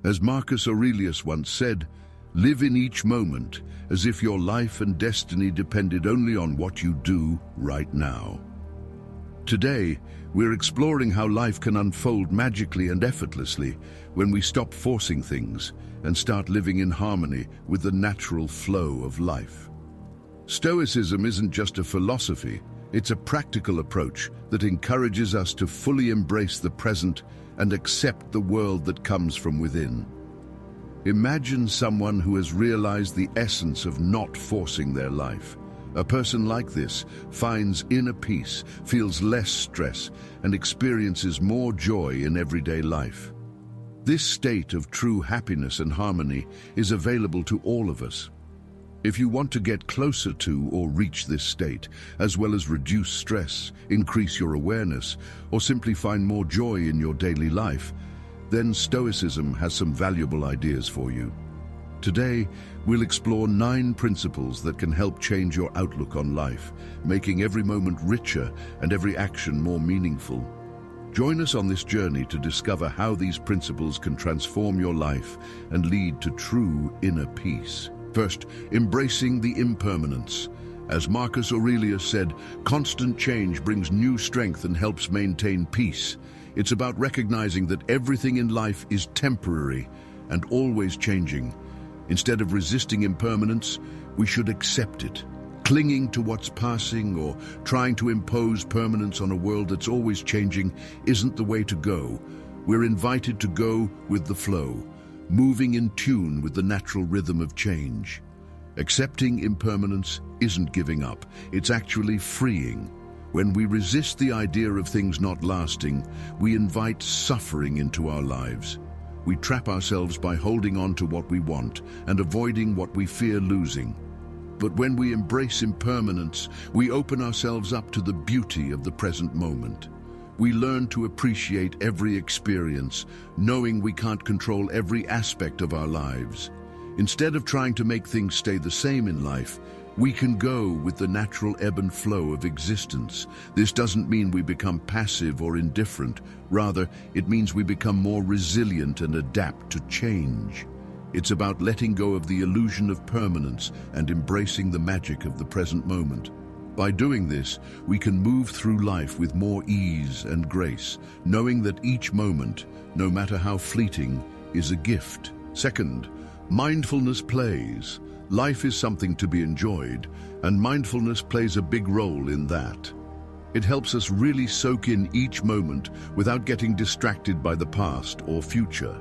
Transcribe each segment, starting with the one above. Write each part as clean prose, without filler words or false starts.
As Marcus Aurelius once said, live in each moment as if your life and destiny depended only on what you do right now. Today, we're exploring how life can unfold magically and effortlessly when we stop forcing things and start living in harmony with the natural flow of life. Stoicism isn't just a philosophy, it's a practical approach that encourages us to fully embrace the present and accept the world that comes from within. Imagine someone who has realized the essence of not forcing their life. A person like this finds inner peace, feels less stress, and experiences more joy in everyday life. This state of true happiness and harmony is available to all of us. If you want to get closer to or reach this state, as well as reduce stress, increase your awareness, or simply find more joy in your daily life, then Stoicism has some valuable ideas for you. Today, we'll explore 9 principles that can help change your outlook on life, making every moment richer and every action more meaningful. Join us on this journey to discover how these principles can transform your life and lead to true inner peace. First, embracing the impermanence. As Marcus Aurelius said, constant change brings new strength and helps maintain peace. It's about recognizing that everything in life is temporary and always changing. Instead of resisting impermanence, we should accept it. Clinging to what's passing or trying to impose permanence on a world that's always changing isn't the way to go. We're invited to go with the flow, moving in tune with the natural rhythm of change. Accepting impermanence isn't giving up, it's actually freeing. When we resist the idea of things not lasting, we invite suffering into our lives. We trap ourselves by holding on to what we want and avoiding what we fear losing. But when we embrace impermanence, we open ourselves up to the beauty of the present moment. We learn to appreciate every experience, knowing we can't control every aspect of our lives. Instead of trying to make things stay the same in life, we can go with the natural ebb and flow of existence. This doesn't mean we become passive or indifferent. Rather, it means we become more resilient and adapt to change. It's about letting go of the illusion of permanence and embracing the magic of the present moment. By doing this, we can move through life with more ease and grace, knowing that each moment, no matter how fleeting, is a gift. Second, mindfulness plays. Life is something to be enjoyed, and mindfulness plays a big role in that. It helps us really soak in each moment without getting distracted by the past or future.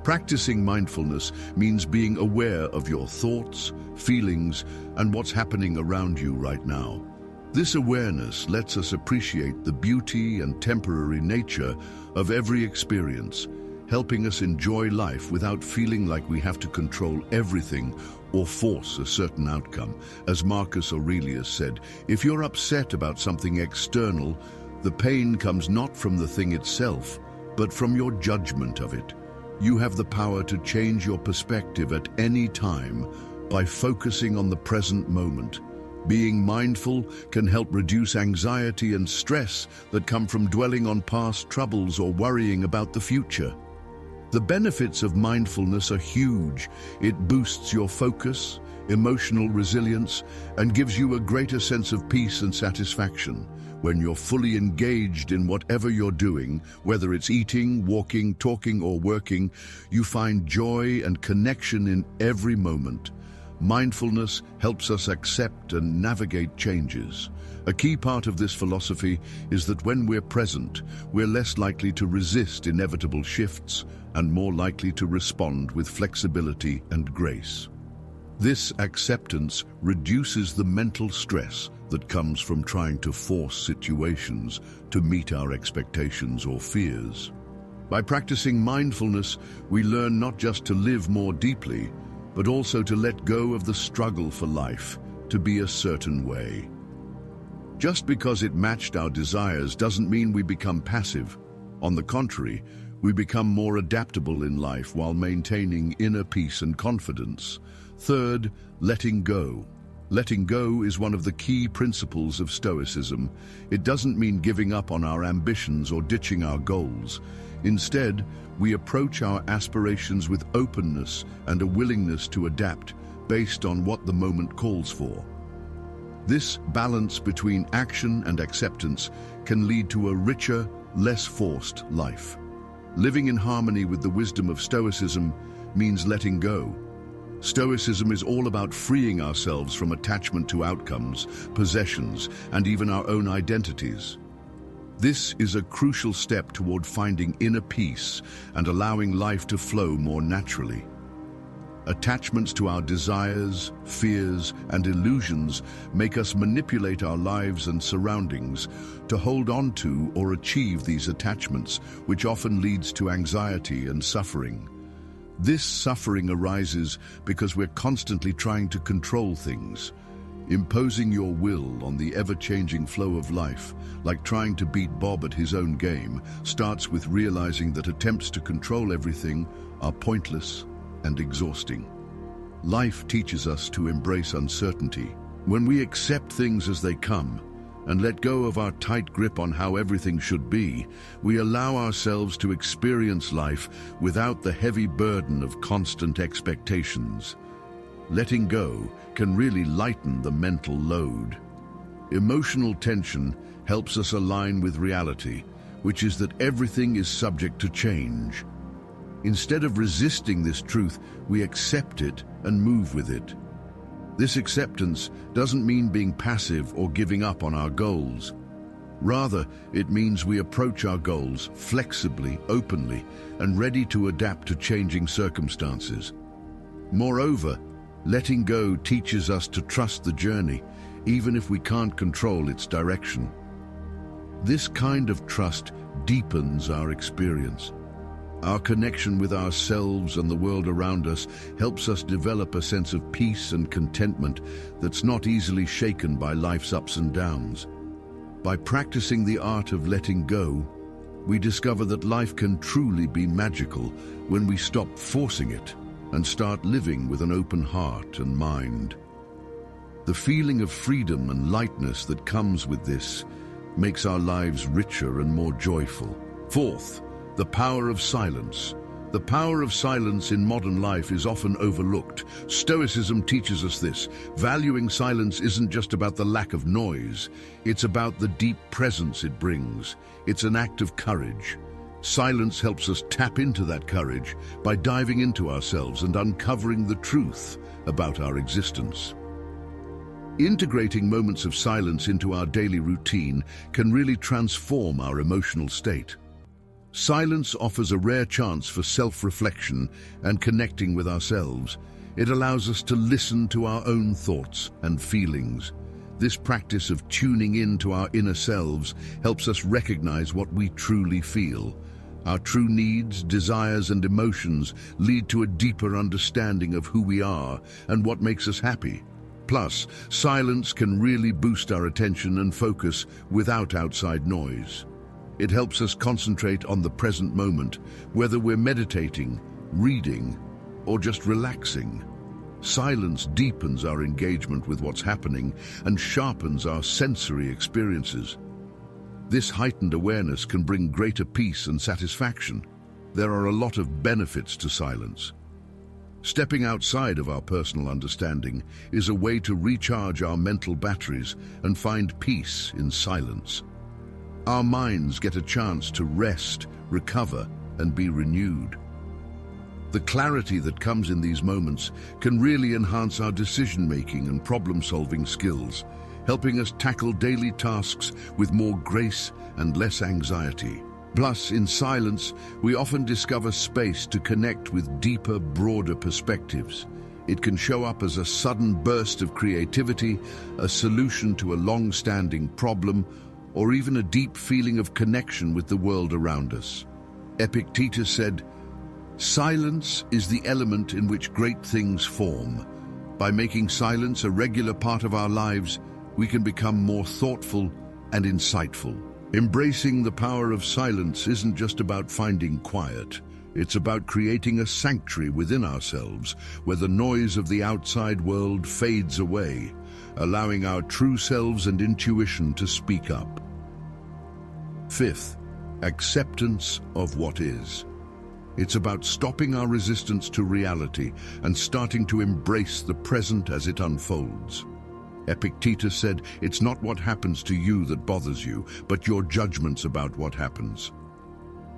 Practicing mindfulness means being aware of your thoughts, feelings, and what's happening around you right now. This awareness lets us appreciate the beauty and temporary nature of every experience, helping us enjoy life without feeling like we have to control everything or force a certain outcome. As Marcus Aurelius said, if you're upset about something external, the pain comes not from the thing itself, but from your judgment of it. You have the power to change your perspective at any time by focusing on the present moment. Being mindful can help reduce anxiety and stress that come from dwelling on past troubles or worrying about the future. The benefits of mindfulness are huge. It boosts your focus, emotional resilience, and gives you a greater sense of peace and satisfaction. When you're fully engaged in whatever you're doing, whether it's eating, walking, talking, or working, you find joy and connection in every moment. Mindfulness helps us accept and navigate changes. A key part of this philosophy is that when we're present, we're less likely to resist inevitable shifts and more likely to respond with flexibility and grace. This acceptance reduces the mental stress that comes from trying to force situations to meet our expectations or fears. By practicing mindfulness, we learn not just to live more deeply, but also to let go of the struggle for life to be a certain way. Just because it matched our desires doesn't mean we become passive. On the contrary, we become more adaptable in life while maintaining inner peace and confidence. Third, letting go. Letting go is one of the key principles of Stoicism. It doesn't mean giving up on our ambitions or ditching our goals. Instead, we approach our aspirations with openness and a willingness to adapt based on what the moment calls for. This balance between action and acceptance can lead to a richer, less forced life. Living in harmony with the wisdom of Stoicism means letting go. Stoicism is all about freeing ourselves from attachment to outcomes, possessions, and even our own identities. This is a crucial step toward finding inner peace and allowing life to flow more naturally. Attachments to our desires, fears, and illusions make us manipulate our lives and surroundings to hold on to or achieve these attachments, which often leads to anxiety and suffering. This suffering arises because we're constantly trying to control things. Imposing your will on the ever-changing flow of life, like trying to beat Bob at his own game, starts with realizing that attempts to control everything are pointless and exhausting. Life teaches us to embrace uncertainty. When we accept things as they come and let go of our tight grip on how everything should be, we allow ourselves to experience life without the heavy burden of constant expectations. Letting go can really lighten the mental load. Emotional tension helps us align with reality, which is that everything is subject to change. Instead of resisting this truth, we accept it and move with it. This acceptance doesn't mean being passive or giving up on our goals. Rather, it means we approach our goals flexibly, openly, and ready to adapt to changing circumstances. Moreover, letting go teaches us to trust the journey, even if we can't control its direction. This kind of trust deepens our experience. Our connection with ourselves and the world around us helps us develop a sense of peace and contentment that's not easily shaken by life's ups and downs. By practicing the art of letting go, we discover that life can truly be magical when we stop forcing it and start living with an open heart and mind. The feeling of freedom and lightness that comes with this makes our lives richer and more joyful. Fourth, the power of silence. The power of silence in modern life is often overlooked. Stoicism teaches us this. Valuing silence isn't just about the lack of noise, it's about the deep presence it brings. It's an act of courage. Silence helps us tap into that courage by diving into ourselves and uncovering the truth about our existence. Integrating moments of silence into our daily routine can really transform our emotional state. Silence offers a rare chance for self-reflection and connecting with ourselves. It allows us to listen to our own thoughts and feelings. This practice of tuning in to our inner selves helps us recognize what we truly feel. Our true needs, desires, and emotions lead to a deeper understanding of who we are and what makes us happy. Plus, silence can really boost our attention and focus without outside noise. It helps us concentrate on the present moment, whether we're meditating, reading, or just relaxing. Silence deepens our engagement with what's happening and sharpens our sensory experiences. This heightened awareness can bring greater peace and satisfaction. There are a lot of benefits to silence. Stepping outside of our personal understanding is a way to recharge our mental batteries and find peace in silence. Our minds get a chance to rest, recover, and be renewed. The clarity that comes in these moments can really enhance our decision-making and problem-solving skills, helping us tackle daily tasks with more grace and less anxiety. Plus, in silence, we often discover space to connect with deeper, broader perspectives. It can show up as a sudden burst of creativity, a solution to a long-standing problem, or even a deep feeling of connection with the world around us. Epictetus said, "Silence is the element in which great things form. By making silence a regular part of our lives, we can become more thoughtful and insightful." Embracing the power of silence isn't just about finding quiet. It's about creating a sanctuary within ourselves where the noise of the outside world fades away, allowing our true selves and intuition to speak up. Fifth, acceptance of what is. It's about stopping our resistance to reality and starting to embrace the present as it unfolds. Epictetus said, "It's not what happens to you that bothers you, but your judgments about what happens."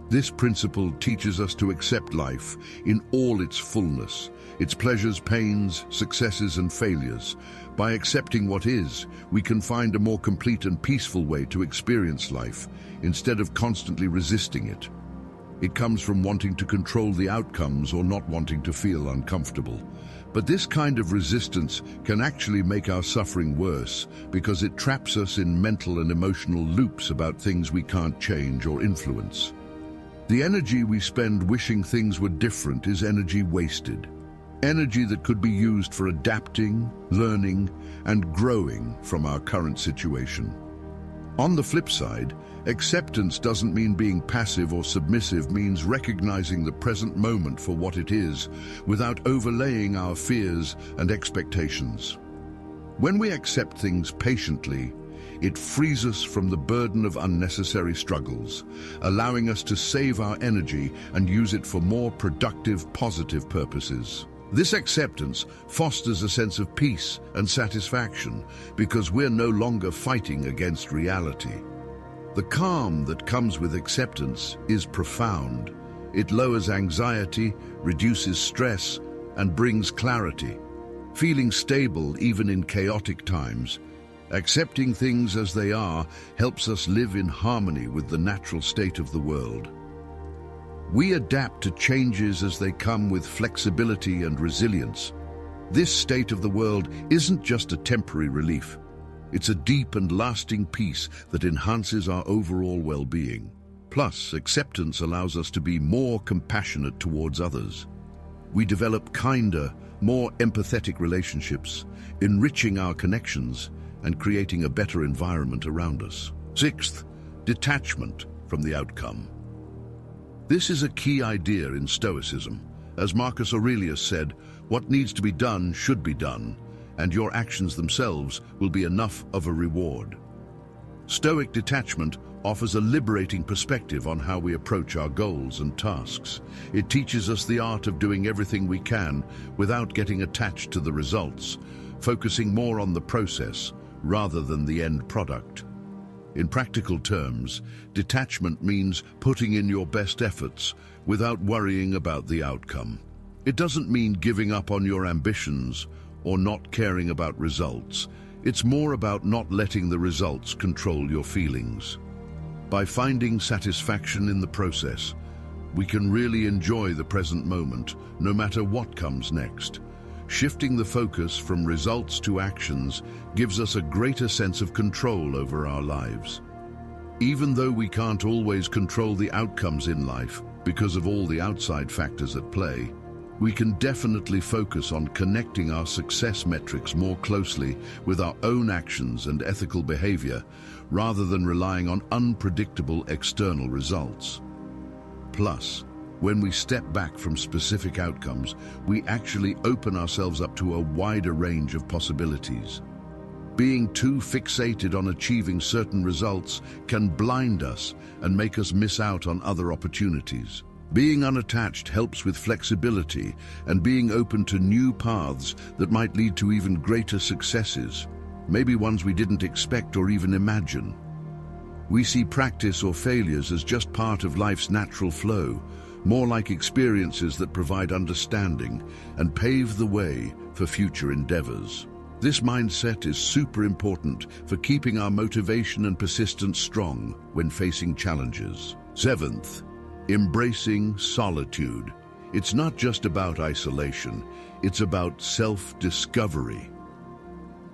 This principle teaches us to accept life in all its fullness, its pleasures, pains, successes, and failures. By accepting what is, we can find a more complete and peaceful way to experience life, instead of constantly resisting it. It comes from wanting to control the outcomes or not wanting to feel uncomfortable. But this kind of resistance can actually make our suffering worse because it traps us in mental and emotional loops about things we can't change or influence. The energy we spend wishing things were different is energy wasted. Energy that could be used for adapting, learning, and growing from our current situation. On the flip side, acceptance doesn't mean being passive or submissive, means recognizing the present moment for what it is, without overlaying our fears and expectations. When we accept things patiently, it frees us from the burden of unnecessary struggles, allowing us to save our energy and use it for more productive, positive purposes. This acceptance fosters a sense of peace and satisfaction because we're no longer fighting against reality. The calm that comes with acceptance is profound. It lowers anxiety, reduces stress, and brings clarity. Feeling stable even in chaotic times, accepting things as they are helps us live in harmony with the natural state of the world. We adapt to changes as they come with flexibility and resilience. This state of the world isn't just a temporary relief. It's a deep and lasting peace that enhances our overall well-being. Plus, acceptance allows us to be more compassionate towards others. We develop kinder, more empathetic relationships, enriching our connections and creating a better environment around us. Sixth, detachment from the outcome. This is a key idea in Stoicism. As Marcus Aurelius said, "What needs to be done should be done, and your actions themselves will be enough of a reward." Stoic detachment offers a liberating perspective on how we approach our goals and tasks. It teaches us the art of doing everything we can without getting attached to the results, focusing more on the process rather than the end product. In practical terms, detachment means putting in your best efforts without worrying about the outcome. It doesn't mean giving up on your ambitions or not caring about results. It's more about not letting the results control your feelings. By finding satisfaction in the process, we can really enjoy the present moment, no matter what comes next. Shifting the focus from results to actions gives us a greater sense of control over our lives. Even though we can't always control the outcomes in life because of all the outside factors at play, we can definitely focus on connecting our success metrics more closely with our own actions and ethical behavior, rather than relying on unpredictable external results. Plus, when we step back from specific outcomes, we actually open ourselves up to a wider range of possibilities. Being too fixated on achieving certain results can blind us and make us miss out on other opportunities. Being unattached helps with flexibility and being open to new paths that might lead to even greater successes, maybe ones we didn't expect or even imagine. We see practice or failures as just part of life's natural flow, more like experiences that provide understanding and pave the way for future endeavors. This mindset is super important for keeping our motivation and persistence strong when facing challenges. Seventh, embracing solitude. It's not just about isolation, it's about self-discovery.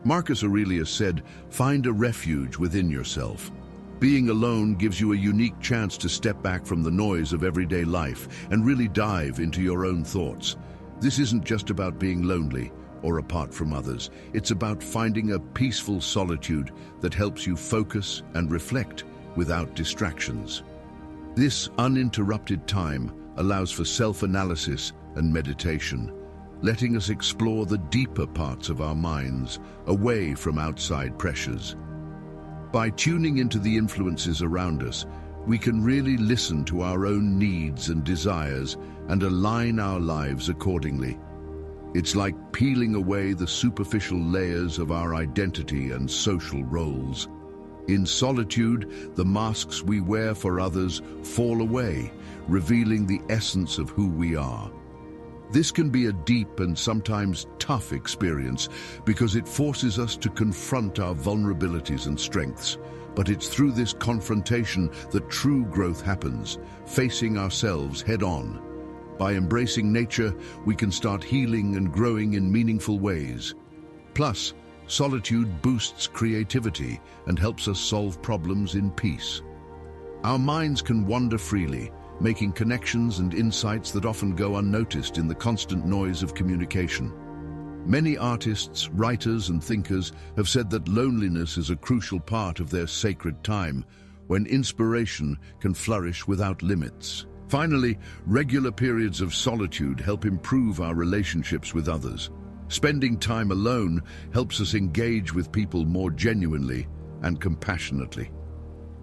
Marcus Aurelius said, "Find a refuge within yourself." Being alone gives you a unique chance to step back from the noise of everyday life and really dive into your own thoughts. This isn't just about being lonely or apart from others. It's about finding a peaceful solitude that helps you focus and reflect without distractions. This uninterrupted time allows for self-analysis and meditation, letting us explore the deeper parts of our minds, away from outside pressures. By tuning into the influences around us, we can really listen to our own needs and desires and align our lives accordingly. It's like peeling away the superficial layers of our identity and social roles. In solitude, the masks we wear for others fall away, revealing the essence of who we are. This can be a deep and sometimes tough experience because it forces us to confront our vulnerabilities and strengths. But it's through this confrontation that true growth happens, facing ourselves head-on. By embracing nature, we can start healing and growing in meaningful ways. Plus, solitude boosts creativity and helps us solve problems in peace. Our minds can wander freely, making connections and insights that often go unnoticed in the constant noise of communication. Many artists, writers, and thinkers have said that loneliness is a crucial part of their sacred time, when inspiration can flourish without limits. Finally, regular periods of solitude help improve our relationships with others. Spending time alone helps us engage with people more genuinely and compassionately.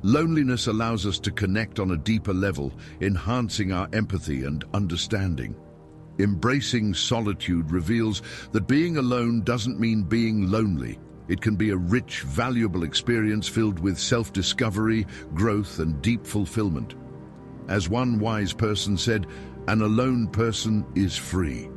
Loneliness allows us to connect on a deeper level, enhancing our empathy and understanding. Embracing solitude reveals that being alone doesn't mean being lonely. It can be a rich, valuable experience filled with self-discovery, growth, and deep fulfillment. As one wise person said, "An alone person is free."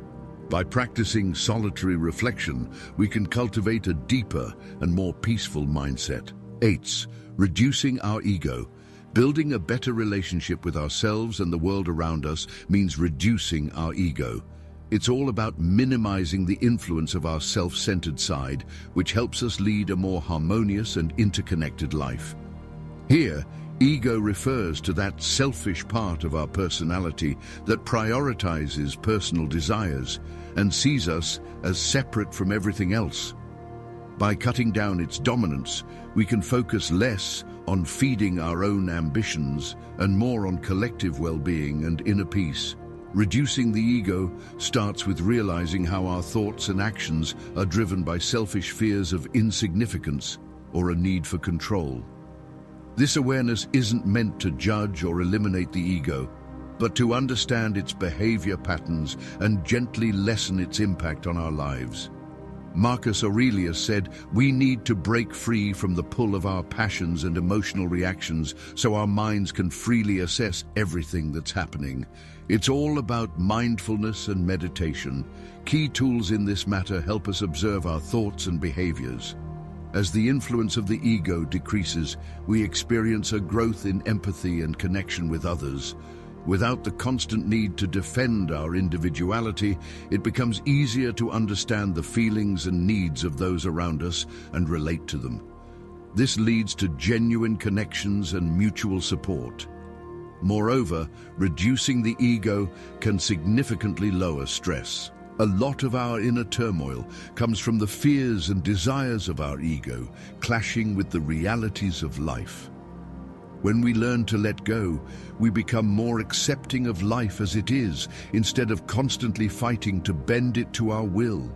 By practicing solitary reflection, we can cultivate a deeper and more peaceful mindset. 8. Reducing our ego. Building a better relationship with ourselves and the world around us means reducing our ego. It's all about minimizing the influence of our self-centered side, which helps us lead a more harmonious and interconnected life. Here, ego refers to that selfish part of our personality that prioritizes personal desires and sees us as separate from everything else. By cutting down its dominance, we can focus less on feeding our own ambitions and more on collective well-being and inner peace. Reducing the ego starts with realizing how our thoughts and actions are driven by selfish fears of insignificance or a need for control. This awareness isn't meant to judge or eliminate the ego, but to understand its behavior patterns and gently lessen its impact on our lives. Marcus Aurelius said, "We need to break free from the pull of our passions and emotional reactions so our minds can freely assess everything that's happening." It's all about mindfulness and meditation. Key tools in this matter help us observe our thoughts and behaviors. As the influence of the ego decreases, we experience a growth in empathy and connection with others. Without the constant need to defend our individuality, it becomes easier to understand the feelings and needs of those around us and relate to them. This leads to genuine connections and mutual support. Moreover, reducing the ego can significantly lower stress. A lot of our inner turmoil comes from the fears and desires of our ego, clashing with the realities of life. When we learn to let go, we become more accepting of life as it is, instead of constantly fighting to bend it to our will.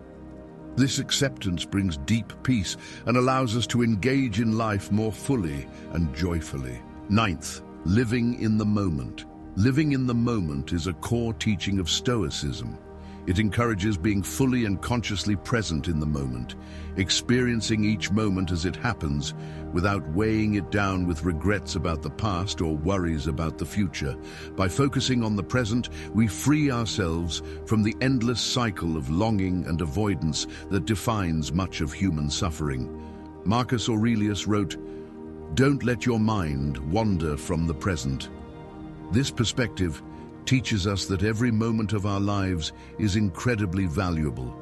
This acceptance brings deep peace and allows us to engage in life more fully and joyfully. 9th, living in the moment. Living in the moment is a core teaching of Stoicism. It encourages being fully and consciously present in the moment, experiencing each moment as it happens without weighing it down with regrets about the past or worries about the future. By focusing on the present, we free ourselves from the endless cycle of longing and avoidance that defines much of human suffering. Marcus Aurelius wrote, "Don't let your mind wander from the present." This perspective teaches us that every moment of our lives is incredibly valuable.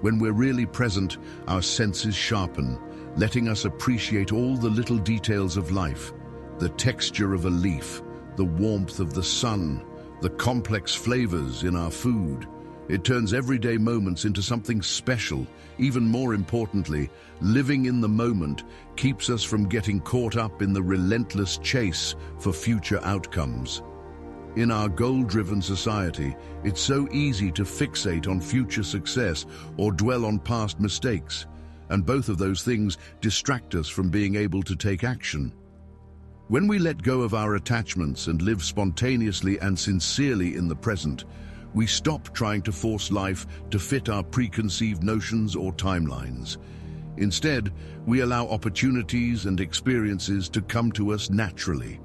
When we're really present, our senses sharpen, letting us appreciate all the little details of life: the texture of a leaf, the warmth of the sun, the complex flavors in our food. It turns everyday moments into something special. Even more importantly, living in the moment keeps us from getting caught up in the relentless chase for future outcomes. In our goal-driven society, it's so easy to fixate on future success or dwell on past mistakes, and both of those things distract us from being able to take action. When we let go of our attachments and live spontaneously and sincerely in the present, we stop trying to force life to fit our preconceived notions or timelines. Instead, we allow opportunities and experiences to come to us naturally.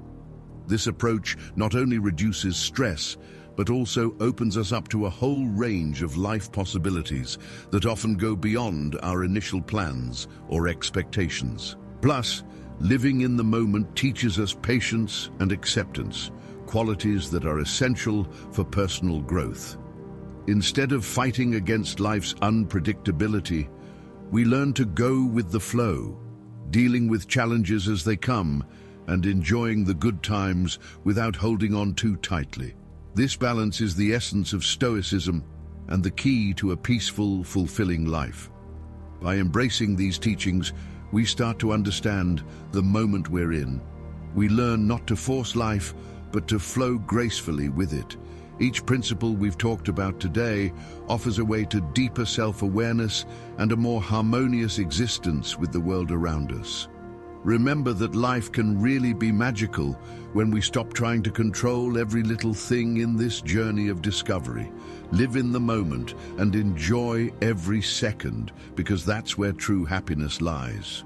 This approach not only reduces stress, but also opens us up to a whole range of life possibilities that often go beyond our initial plans or expectations. Plus, living in the moment teaches us patience and acceptance, qualities that are essential for personal growth. Instead of fighting against life's unpredictability, we learn to go with the flow, dealing with challenges as they come and enjoying the good times without holding on too tightly. This balance is the essence of Stoicism and the key to a peaceful, fulfilling life. By embracing these teachings, we start to understand the moment we're in. We learn not to force life, but to flow gracefully with it. Each principle we've talked about today offers a way to deeper self-awareness and a more harmonious existence with the world around us. Remember that life can really be magical when we stop trying to control every little thing in this journey of discovery. Live in the moment and enjoy every second, because that's where true happiness lies.